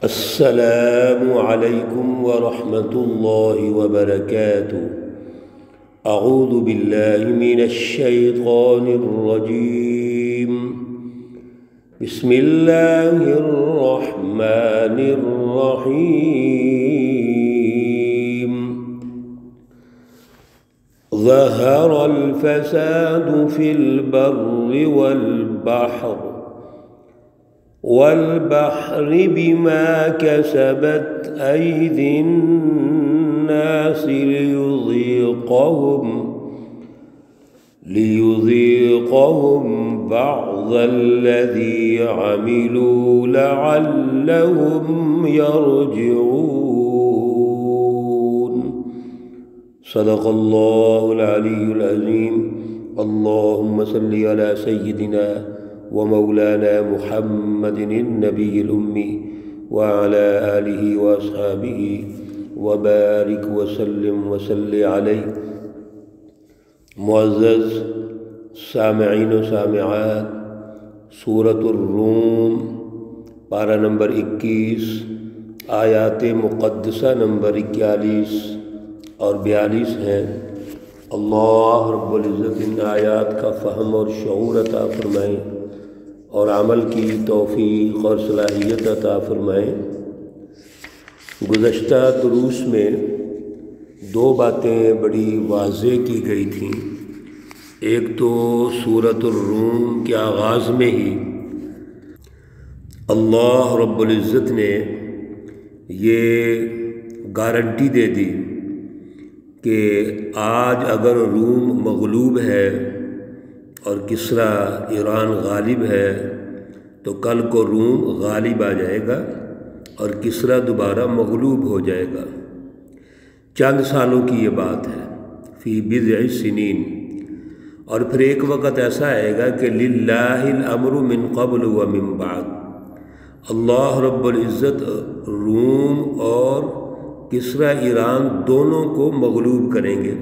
السلام علیکم ورحمۃ اللہ وبرکاتہ۔ اعوذ باللہ من الشیطان الرجیم، بسم اللہ الرحمن الرحیم۔ ظہر الفساد فی البر والبحر بما كسبت أيدي الناس ليذيقهم بعض الذي عملوا لعلهم يرجعون۔ صدق الله العلي العظيم۔ اللهم صل على سيدنا ومولانا محمد النبي الأمي وعلى آله وأصحابه وبارك وسلم عليه۔ معزز سامعین و سامعات، سورۃ الروم پارہ نمبر 21، آیات مقدسہ نمبر 41 اور 42 ہیں۔ اللہ رب العزت ان آیات کا فہم اور شعور عطا فرمائیں اور عمل کی توفیق اور صلاحیت عطا فرمائیں۔ گزشتہ دروس میں دو باتیں بڑی واضح کی گئی تھیں۔ ایک تو سورۃ الروم کے آغاز میں ہی اللہ رب العزت نے یہ گارنٹی دے دی کہ آج اگر روم مغلوب ہے اور کسریٰ ایران غالب ہے تو کل کو روم غالب آ جائے گا اور کسریٰ دوبارہ مغلوب ہو جائے گا۔ چند سالوں کی یہ بات ہے، فی بضع سنین۔ اور پھر ایک وقت ایسا آئے گا کہ للہ الامر من قبل و من بعد، اللہ رب العزت روم اور کسریٰ ایران دونوں کو مغلوب کریں گے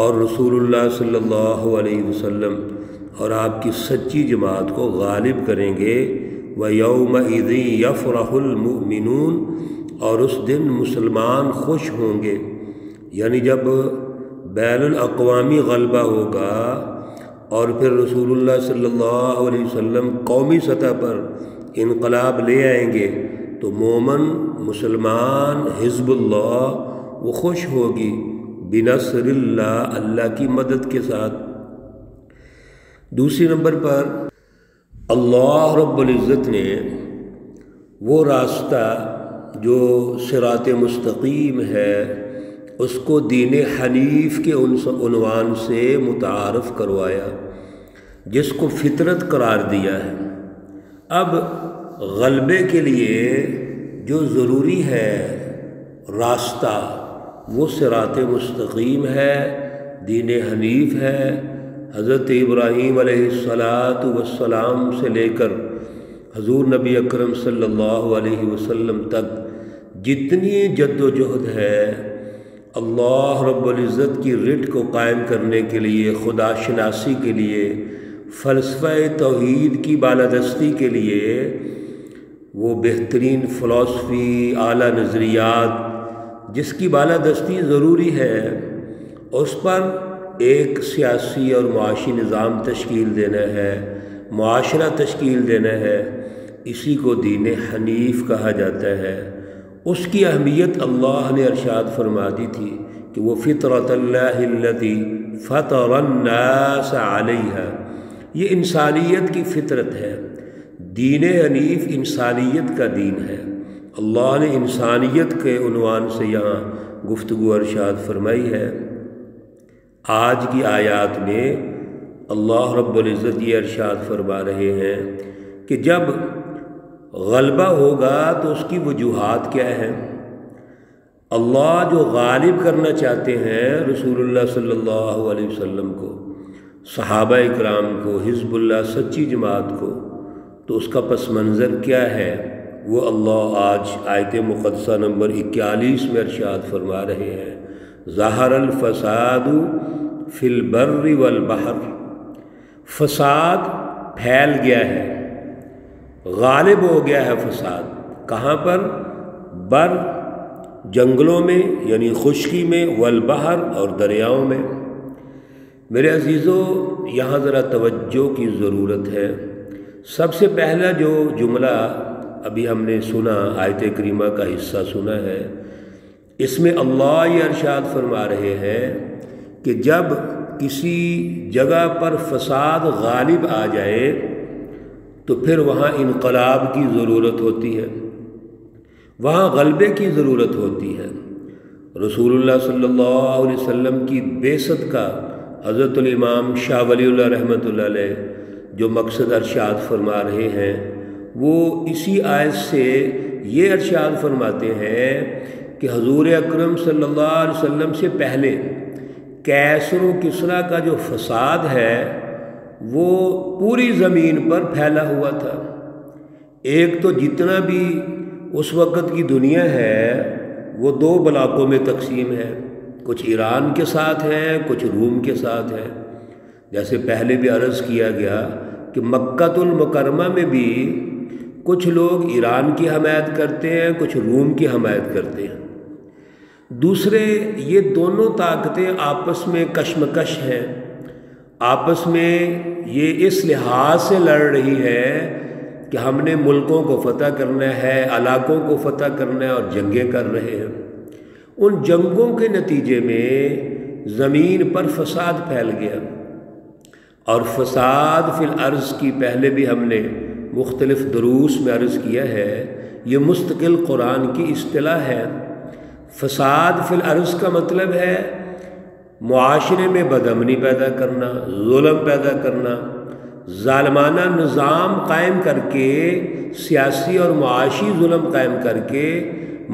اور رسول اللہ صلی اللہ علیہ وسلم اور آپ کی سچی جماعت کو غالب کریں گے۔ وَيَوْمَئِذٍ يَفْرَحُ الْمُؤْمِنُونَ، اور اس دن مسلمان خوش ہوں گے، یعنی جب بین الاقوامی غلبہ ہوگا اور پھر رسول اللہ صلی اللہ علیہ وسلم قومی سطح پر انقلاب لے آئیں گے تو مومن مسلمان حزب اللہ وہ خوش ہوگی بنصر اللہ، اللہ کی مدد کے ساتھ۔ دوسری نمبر پر اللہ رب العزت نے وہ راستہ جو صراط مستقیم ہے اس کو دین حنیف کے عنوان سے متعارف کروایا، جس کو فطرت قرار دیا ہے۔ اب غلبے کے لیے جو ضروری ہے راستہ وہ صراط مستقیم ہے، دین حنیف ہے۔ حضرت ابراہیم علیہ السلام سے لے کر حضور نبی اکرم صلی اللہ علیہ وسلم تک جتنی جد و جہد ہے اللہ رب العزت کی رٹ کو قائم کرنے کے لیے، خدا شناسی کے لیے، فلسفہ توحید کی بالادستی کے لیے، وہ بہترین فلسفی اعلیٰ نظریات جس کی بالادستی ضروری ہے، اس پر ایک سیاسی اور معاشی نظام تشکیل دینا ہے، معاشرہ تشکیل دینا ہے، اسی کو دین حنیف کہا جاتا ہے۔ اس کی اہمیت اللہ نے ارشاد فرما دی تھی کہ وہ فطرۃ اللہ التی فطر الناس علیہا، یہ انسانیت کی فطرت ہے۔ دین حنیف انسانیت کا دین ہے۔ اللہ نے انسانیت کے عنوان سے یہاں گفتگو ارشاد فرمائی ہے۔ آج کی آیات میں اللہ رب العزت یہ ارشاد فرما رہے ہیں کہ جب غلبہ ہوگا تو اس کی وجوہات کیا ہیں۔ اللہ جو غالب کرنا چاہتے ہیں رسول اللہ صلی اللہ علیہ وسلم کو، صحابہ اکرام کو، حزب اللہ سچی جماعت کو، تو اس کا پس منظر کیا ہے وہ اللہ آج آیت مقدسہ نمبر 41 میں ارشاد فرما رہے ہیں۔ ظہر الفساد فی البر والبحر، فساد پھیل گیا ہے، غالب ہو گیا ہے فساد، کہاں پر؟ بر جنگلوں میں یعنی خشکی میں، والبحر اور دریاؤں میں۔ میرے عزیزو یہاں ذرا توجہ کی ضرورت ہے۔ سب سے پہلا جو جملہ ابھی ہم نے سنا، آیت کریمہ کا حصہ سنا ہے، اس میں اللہ یہ ارشاد فرما رہے ہیں کہ جب کسی جگہ پر فساد غالب آ جائے تو پھر وہاں انقلاب کی ضرورت ہوتی ہے، وہاں غلبے کی ضرورت ہوتی ہے۔ رسول اللہ صلی اللہ علیہ وسلم کی بعثت کا حضرت الامام شاہ ولی اللہ رحمۃ اللہ علیہ جو مقصد ارشاد فرما رہے ہیں، وہ اسی آیت سے یہ ارشاد فرماتے ہیں کہ حضور اکرم صلی اللہ علیہ وسلم سے پہلے کیسر و کسریٰ کا جو فساد ہے وہ پوری زمین پر پھیلا ہوا تھا۔ ایک تو جتنا بھی اس وقت کی دنیا ہے وہ دو بلاکوں میں تقسیم ہے، کچھ ایران کے ساتھ ہیں، کچھ روم کے ساتھ ہیں۔ جیسے پہلے بھی عرض کیا گیا کہ مکہ المکرمہ میں بھی کچھ لوگ ایران کی حمایت کرتے ہیں، کچھ روم کی حمایت کرتے ہیں۔ دوسرے یہ دونوں طاقتیں آپس میں کشمکش ہیں، آپس میں یہ اس لحاظ سے لڑ رہی ہے کہ ہم نے ملکوں کو فتح کرنا ہے، علاقوں کو فتح کرنا ہے، اور جنگیں کر رہے ہیں۔ ان جنگوں کے نتیجے میں زمین پر فساد پھیل گیا، اور فساد فی الارض کی پہلے بھی ہم نے مختلف دروس میں عرض کیا ہے، یہ مستقل قرآن کی اصطلاح ہے۔ فساد فی الارض کا مطلب ہے معاشرے میں بدامنی پیدا کرنا، ظلم پیدا کرنا، ظالمانہ نظام قائم کر کے، سیاسی اور معاشی ظلم قائم کر کے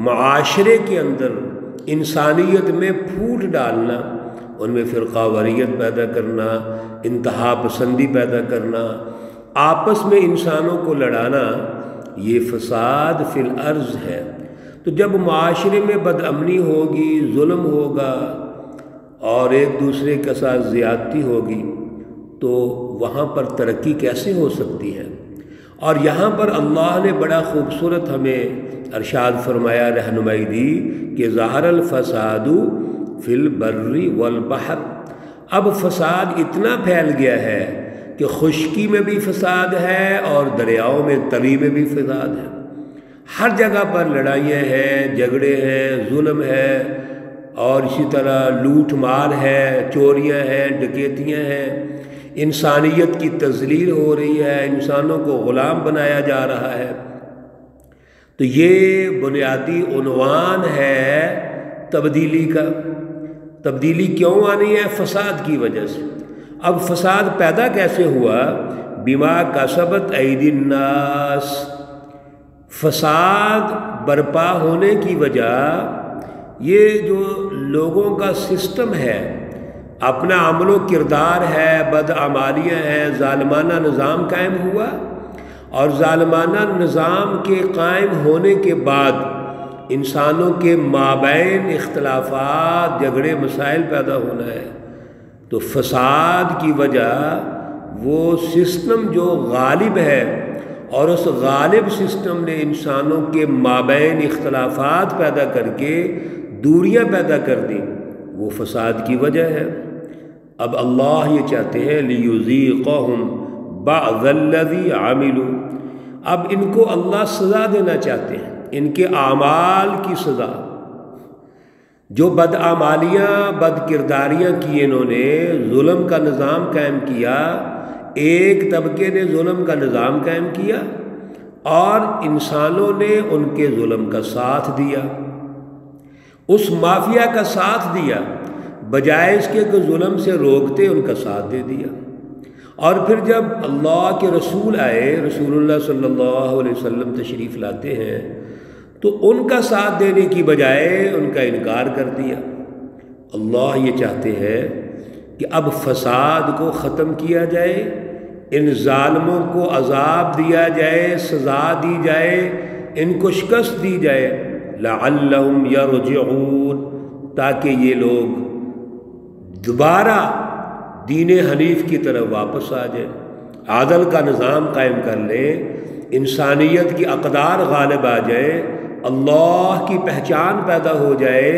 معاشرے کے اندر انسانیت میں پھوٹ ڈالنا، ان میں فرقہ واریت پیدا کرنا، انتہا پسندی پیدا کرنا، آپس میں انسانوں کو لڑانا، یہ فساد فی الارض ہے۔ تو جب معاشرے میں بدامنی ہوگی، ظلم ہوگا اور ایک دوسرے کے ساتھ زیادتی ہوگی تو وہاں پر ترقی کیسے ہو سکتی ہے؟ اور یہاں پر اللہ نے بڑا خوبصورت ہمیں ارشاد فرمایا، رہنمائی دی کہ ظہر الفساد فی البر والبحر۔ اب فساد اتنا پھیل گیا ہے کہ خشکی میں بھی فساد ہے اور دریاؤں میں تری میں بھی فساد ہے۔ ہر جگہ پر لڑائیاں ہیں، جھگڑے ہیں، ظلم ہے، اور اسی طرح لوٹ مار ہے، چوریاں ہیں، ڈکیتیاں ہیں، انسانیت کی تذلیل ہو رہی ہے، انسانوں کو غلام بنایا جا رہا ہے۔ تو یہ بنیادی عنوان ہے تبدیلی کا۔ تبدیلی کیوں آنی ہے؟ فساد کی وجہ سے۔ اب فساد پیدا کیسے ہوا؟ بما کسبت ایدی الناس۔ فساد برپا ہونے کی وجہ یہ جو لوگوں کا سسٹم ہے، اپنا عمل و کردار ہے، بدعمالیاں ہیں، ظالمانہ نظام قائم ہوا، اور ظالمانہ نظام کے قائم ہونے کے بعد انسانوں کے مابین اختلافات، جھگڑے، مسائل پیدا ہونا ہے۔ تو فساد کی وجہ وہ سسٹم جو غالب ہے، اور اس غالب سسٹم نے انسانوں کے مابین اختلافات پیدا کر کے دوریاں پیدا کر دیں، وہ فساد کی وجہ ہے۔ اب اللہ یہ چاہتے ہیں لیذیقہم بعض الذی عملوا، اب ان کو اللہ سزا دینا چاہتے ہیں، ان کے اعمال کی سزا۔ جو بدعمالیاں، بد کرداریاں کی انہوں نے، ظلم کا نظام قائم کیا، ایک طبقے نے ظلم کا نظام قائم کیا اور انسانوں نے ان کے ظلم کا ساتھ دیا، اس مافیا کا ساتھ دیا، بجائے اس کے کہ ظلم سے روکتے ان کا ساتھ دے دیا۔ اور پھر جب اللہ کے رسول آئے، رسول اللہ صلی اللہ علیہ وسلم تشریف لاتے ہیں، تو ان کا ساتھ دینے کی بجائے ان کا انکار کر دیا۔ اللہ یہ چاہتے ہیں کہ اب فساد کو ختم کیا جائے، ان ظالموں کو عذاب دیا جائے، سزا دی جائے، ان کو شکست دی جائے، لعلہم یرجعون، تاکہ یہ لوگ دوبارہ دین حنیف کی طرف واپس آ جائیں، عدل کا نظام قائم کر لیں، انسانیت کی اقدار غالب آ جائیں، اللہ کی پہچان پیدا ہو جائے،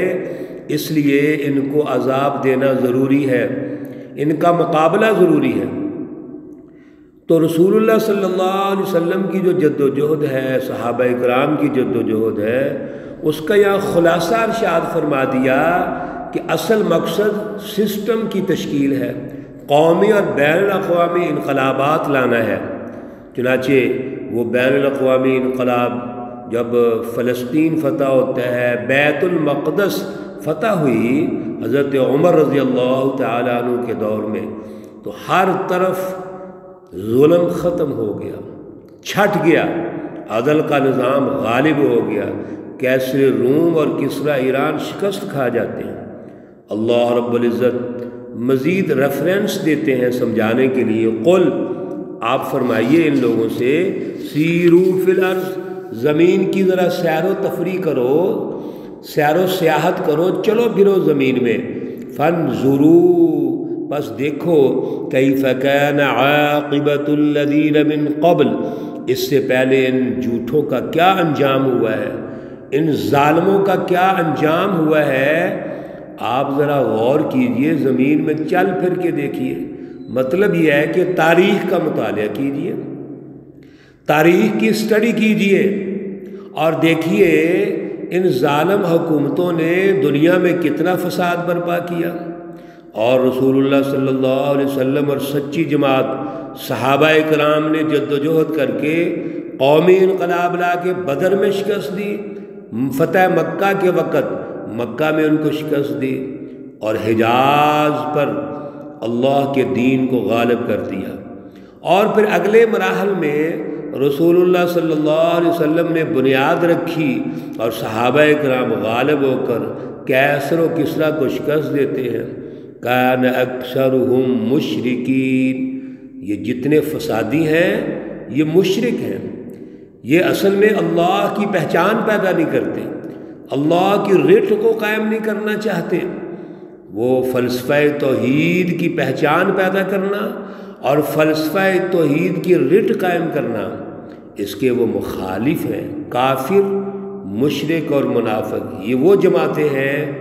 اس لیے ان کو عذاب دینا ضروری ہے، ان کا مقابلہ ضروری ہے۔ تو رسول اللہ صلی اللہ علیہ وسلم کی جو جد و جہد ہے، صحابہ کرام کی جد و جہد ہے، اس کا یہاں خلاصہ ارشاد فرما دیا کہ اصل مقصد سسٹم کی تشکیل ہے، قومی اور بین الاقوامی انقلابات لانا ہے۔ چنانچہ وہ بین الاقوامی انقلاب جب فلسطین فتح ہوتا ہے، بیت المقدس فتح ہوئی حضرت عمر رضی اللہ تعالیٰ عنہ کے دور میں، تو ہر طرف ظلم ختم ہو گیا، چھٹ گیا، عدل کا نظام غالب ہو گیا، کیسر روم اور کسرا ایران شکست کھا جاتے ہیں۔ اللہ رب العزت مزید ریفرنس دیتے ہیں سمجھانے کے لیے، قل آپ فرمائیے ان لوگوں سے، سیرو فی الارض، زمین کی ذرا سیر و تفریح کرو، سیر و سیاحت کرو، چلو پھرو زمین میں، فانظروا بس دیکھو، کیف کان عاقبۃ الذین من قبل، اس سے پہلے ان جھوٹوں کا کیا انجام ہوا ہے، ان ظالموں کا کیا انجام ہوا ہے۔ آپ ذرا غور کیجئے، زمین میں چل پھر کے دیکھیے، مطلب یہ ہے کہ تاریخ کا مطالعہ کیجئے، تاریخ کی اسٹڈی کیجئے، اور دیکھیے ان ظالم حکومتوں نے دنیا میں کتنا فساد برپا کیا، اور رسول اللہ صلی اللہ علیہ وسلم اور سچی جماعت صحابہ کرام نے جد و جہد کر کے قومی انقلاب لا کے بدر میں شکست دی، فتح مکہ کے وقت مکہ میں ان کو شکست دی، اور حجاز پر اللہ کے دین کو غالب کر دیا۔ اور پھر اگلے مراحل میں رسول اللہ صلی اللہ علیہ وسلم نے بنیاد رکھی، اور صحابہ کرام غالب ہو کر کیسر و کسرا کو شکست دیتے ہیں۔ کان اکثرہم مشرکین، یہ جتنے فسادی ہیں یہ مشرک ہیں، یہ اصل میں اللہ کی پہچان پیدا نہیں کرتے، اللہ کی رٹ کو قائم نہیں کرنا چاہتے۔ وہ فلسفہ توحید کی پہچان پیدا کرنا اور فلسفہ توحید کی رٹ قائم کرنا، اس کے وہ مخالف ہیں، کافر، مشرک اور منافق۔ یہ وہ جماعتیں ہیں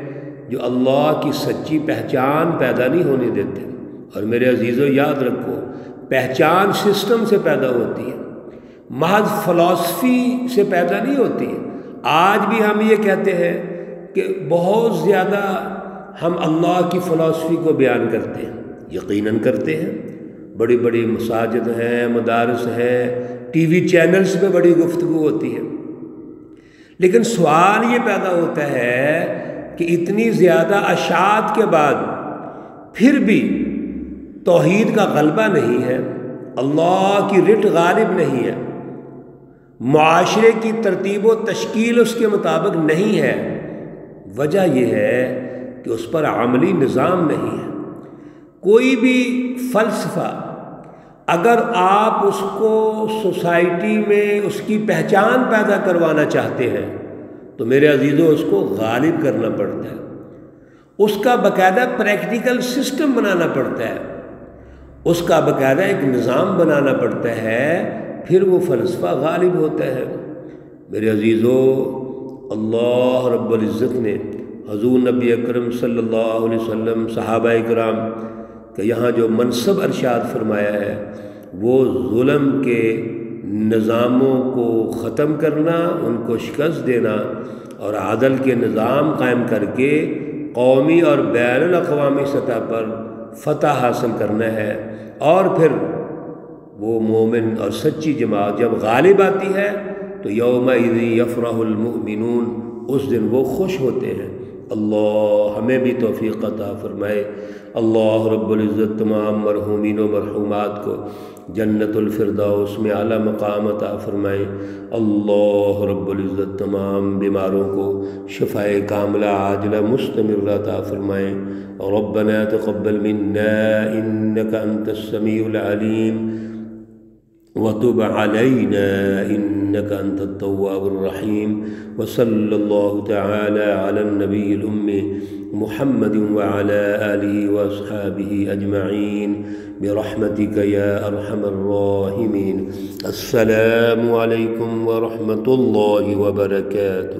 جو اللہ کی سچی پہچان پیدا نہیں ہونے دیتے۔ اور میرے عزیزو یاد رکھو، پہچان سسٹم سے پیدا ہوتی ہے، محض فلسفی سے پیدا نہیں ہوتی ہے۔ آج بھی ہم یہ کہتے ہیں کہ بہت زیادہ ہم اللہ کی فلسفی کو بیان کرتے ہیں، یقیناً کرتے ہیں، بڑی بڑی مساجد ہیں، مدارس ہیں، ٹی وی چینلز پہ بڑی گفتگو ہوتی ہے، لیکن سوال یہ پیدا ہوتا ہے کہ اتنی زیادہ اشاعت کے بعد پھر بھی توحید کا غلبہ نہیں ہے، اللہ کی رٹ غالب نہیں ہے، معاشرے کی ترتیب و تشکیل اس کے مطابق نہیں ہے۔ وجہ یہ ہے کہ اس پر عملی نظام نہیں ہے۔ کوئی بھی فلسفہ اگر آپ اس کو سوسائٹی میں اس کی پہچان پیدا کروانا چاہتے ہیں تو میرے عزیزو اس کو غالب کرنا پڑتا ہے، اس کا باقاعدہ پریکٹیکل سسٹم بنانا پڑتا ہے، اس کا باقاعدہ ایک نظام بنانا پڑتا ہے، پھر وہ فلسفہ غالب ہوتا ہے۔ میرے عزیزو، اللہ رب العزت نے حضور نبی اکرم صلی اللہ علیہ وسلم، صحابہ کرام کہ یہاں جو منصب ارشاد فرمایا ہے وہ ظلم کے نظاموں کو ختم کرنا، ان کو شکست دینا، اور عدل کے نظام قائم کر کے قومی اور بین الاقوامی سطح پر فتح حاصل کرنا ہے۔ اور پھر وہ مومن اور سچی جماعت جب غالب آتی ہے تو یومئذ یفرح المؤمنون، اس دن وہ خوش ہوتے ہیں۔ اللہ ہمیں بھی توفیق عطا فرمائے۔ اللہ رب العزت تمام مرحومین و مرحومات کو جنت الفردوس میں اعلیٰ مقام عطا فرمائے۔ اللہ رب العزت تمام بیماروں کو شفائے کاملہ عاجلہ مستمرہ عطا فرمائے۔ ربنا تقبل منا انک انت السمیع العلیم وتب علينا إنك أنت التواب الرحيم. وصلى الله تعالى على النبي الأمي محمد وعلى آله وأصحابه أجمعين برحمتك يا أرحم الراحمين. السلام عليكم ورحمة الله وبركاته.